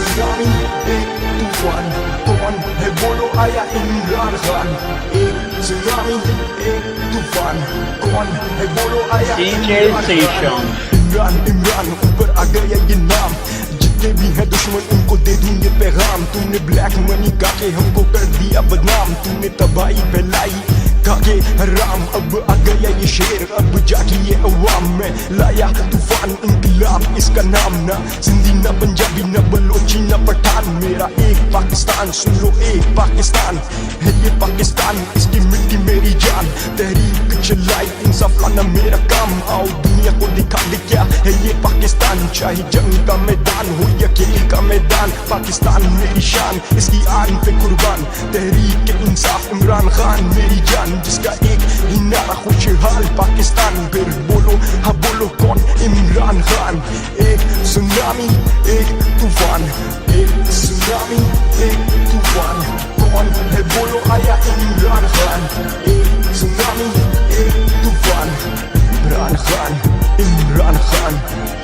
Tsunami एक तूफान कौन है बोलो आया इमरान खान। एक सुनामी एक तूफान कौन है बोलो आया इमरान ऊपर आ गया ये नाम। जितने भी हैं दुश्मन उनको दे दूं ये पैगाम। तुमने ब्लैक मनी काके हमको कर दिया बदनाम। तुमने तबाही फैलाई काके हराम। अब आ गया ये शेर अब जाके ये अवाम में लाया तूफान इंकलाब इसका नाम। ना सिंधी ना पंजाबी ना बलोची ना पठान। मेरा एक पाकिस्तान सुन लो एक पाकिस्तान है ये पाकिस्तान। इसकी मिट्टी मेरी जान। तहरीक चलाई इंसाफ लाना मेरा काम। आओ दुनिया को दिखा दे क्या है ये पाकिस्तान। चाहे जंग का मैदान हो या खेल का मैदान पाकिस्तान मेरी शान। इसकी आन पे कुर्बान तहरीक इंसाफ इमरान खान मेरी जान। जिसका एक ही नारा खुशहाल पाकिस्तान। फिर बोलो हाँ बोलो कौन इमरान खान। एक सुनामी एक तूफान एक सुनामी एक तूफान कौन है बोलो आया इमरान खान। एक सुनामी एक तूफान इमरान खान इमरान खान।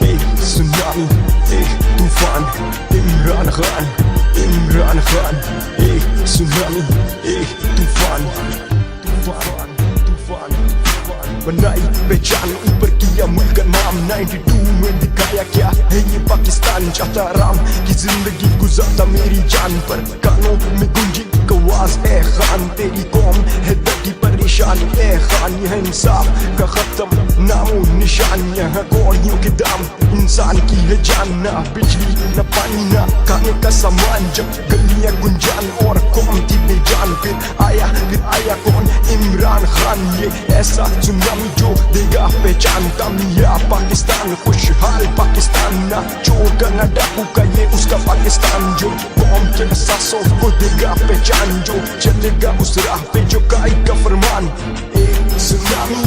एक सुनामी एक तूफान इमरान खान इमरान खान। एक सुनामी एक तूफान तूफान तूफान बनाई पहचान ऊपर किया मुल्क का नाम। 92 में दिखाया क्या है ये पाकिस्तान। चाहता राम की जिंदगी गुजारता मेरी जान पर कानों में गुंजी आवाज ए खान। तेरी कौम है दर्दी परेशान ए खान। यह इंसाफ का खत्म नामो निशान। यहाँ कौड़ियों के दाम इंसान की है जान। ना बिजली ना पानी ना खाने का सामान। जब गलियां गुंजान और कौम थी बेजान। फिर आया कौन इमरान खान। ये ऐसा सुनामी जो देगा पहचान। कामयाब पाकिस्तान खुशहाल पाकिस्तान। ना चोर का ना डाकू का ये उसका पाकिस्तान। जो कौम के एहसासों को देगा पहचान। जो चलेगा उस राह पे जो कायेगा फरमान। एक सुनामी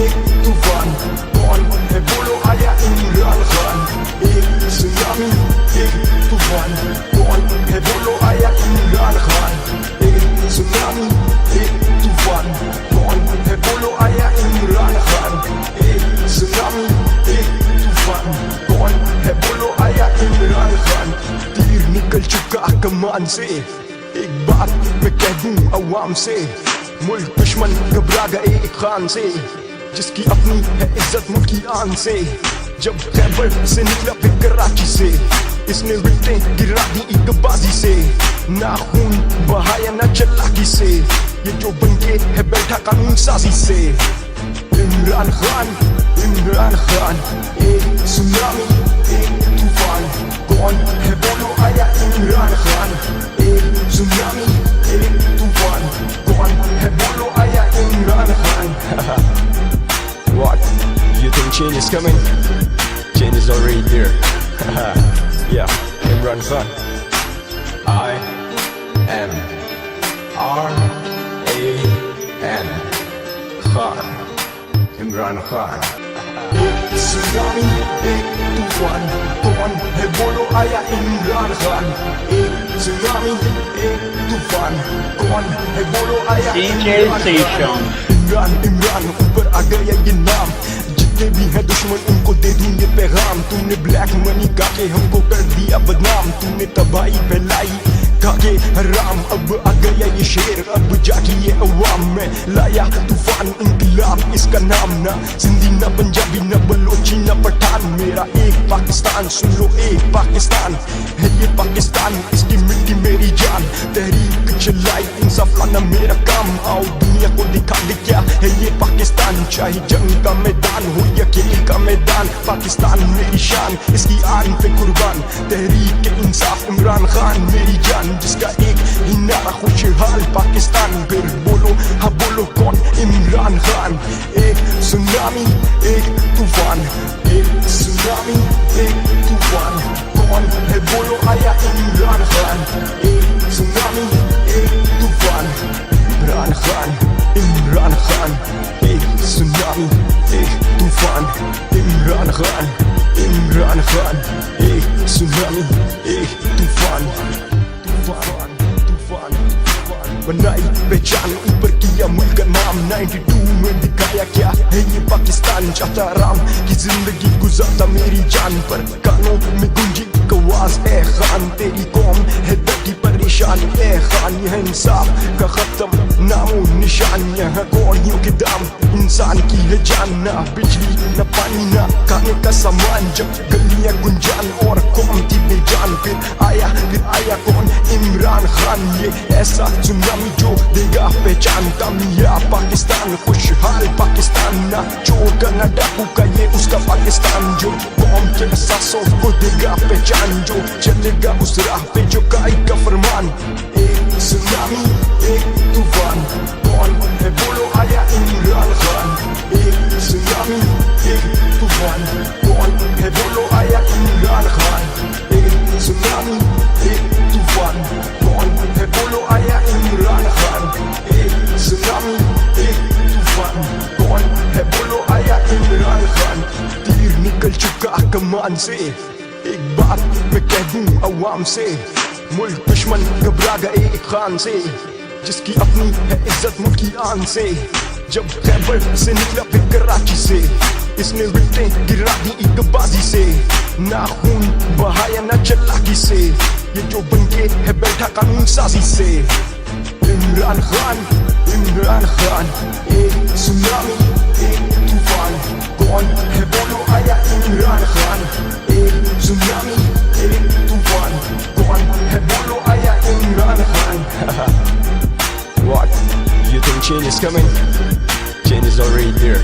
एक तूफान कौन है बोलो आया इमरान खान। एक सुनामी एक तूफान कौन है बोलो आया इमरान खान। एक सुनामी एक तूफान कौन है बोलो आया इमरान खान। एक सुनामी एक तूफान कौन है बोलो आया इमरान खान। तीर निकल चुका कमान से एक बात मैं कह दूं अवाम से। मुल्क दुश्मन घबरा गए एक खान से जिसकी अपनी है इज्जत मुल्क की आन से। जब खैबर से निकला फिर कराची से इसने विकटें गिरा दी एक बाजी से। ना खून बहाया ना चालाकी से ये जो बनके है बैठा कानून साजी से। इमरान खान एक सुनामी एक तूफान कौन है बोलो आया इमरान खान। एक सुनामी एक तूफान कौन है बोलो आया Imran Khan. What? You think change is coming? Change is already here. Yeah, Imran Khan. I-M-R-A-N Khan. Imran Khan. Tsunami एक तूफान कौन है बोलो आया इमरान खान। एक सुनामी एक तूफान कौन है बोलो आया इमरान ऊपर आ गया ये नाम। जितने भी हैं दुश्मन उनको दे दूं ये पैगाम। तुमने ब्लैक मनी काके हमको कर दिया बदनाम। तुमने तबाही फैलाई काके हराम। अब आ गया ये शेर अब जाके ये अवाम में लाया तूफान इंकलाब इसका नाम। ना सिंधी ना पंजाबी ना बलोची ना पठान। मेरा एक पाकिस्तान सुन लो एक पाकिस्तान है ये पाकिस्तान। इसकी मिट्टी मेरी जान। तहरीक चलाई इंसाफ लाना मेरा काम। आओ दुनिया को दिखा दे क्या है ये पाकिस्तान। चाहे जंग का मैदान हो या खेल का मैदान पाकिस्तान मेरी शान। इसकी आन पे कुर्बान तहरीक इंसाफ इमरान खान मेरी जान। जिसका एक ही नारा खुशहाल पाकिस्तान। फिर बोलो हाँ बोलो कौन इमरान खान। एक सुनामी एक तूफान एक सुनामी एक तूफान कौन है बोलो आया इमरान खान। एक सुनामी एक तूफान इमरान खान इमरान खान। एक सुनामी एक तूफान इमरान खान इमरान खान। एक सुनामी एक तूफान तूफान तूफान बनाई पहचान ऊपर किया मुल्क का नाम। 92 में दिखाया क्या है ये पाकिस्तान। चाहता राम की जिंदगी गुजारता मेरी जान पर कानों में गुंजी आवाज ए खान। खान तेरी कौम है दर्दी परेशान ए खान यह इंसाफ का खत्म नामो निशान यहाँ कौड़ियों के दाम इंसान की है जान ना बिजली न पानी ना खाने का सामान जब गलियां गुंजान और कौम थी बेजान फिर आया कौन इमरान खान ये ऐसा सुनामी जो देगा पहचान तामिया पाकिस्तान खुशहाल पाकिस्तान ना चोर का ना डाकू का ये उसका पाकिस्तान जो कौम के एहसासों को देगा पहचान जो चलेगा उस राह पे जो काई का फरमान एक सुनामी एक तूफान कौन है बोलो आया इमरान खान एक सुनामी एक तूफान कौन है बोलो आया इमरान खान एक सुनामी एक तूफान कौन है बोलो आया इमरान खान एक सुनामी एक तूफान कौन है बोलो आया इमरान खान तीर निकल चुका कमान से एक बात मैं कह दूं अवाम से मुल्क दुश्मन घबरा गए एक खान से जिसकी अपनी है इज्जत मुल्क की आन से जब खैबर से निकला फिर कराची से इसने विकटें गिरा दी एक बाजी से ना खून बहाया ना चालाकी से ये जो बनके है बैठा कानून साजी से इमरान खान एक सुनामी एक तूफान कौन है बोलो आया इमरान खान एक सुनामी एक तूफान कौन है बोलो आया Imran Khan What? You think change is coming? Change is already here.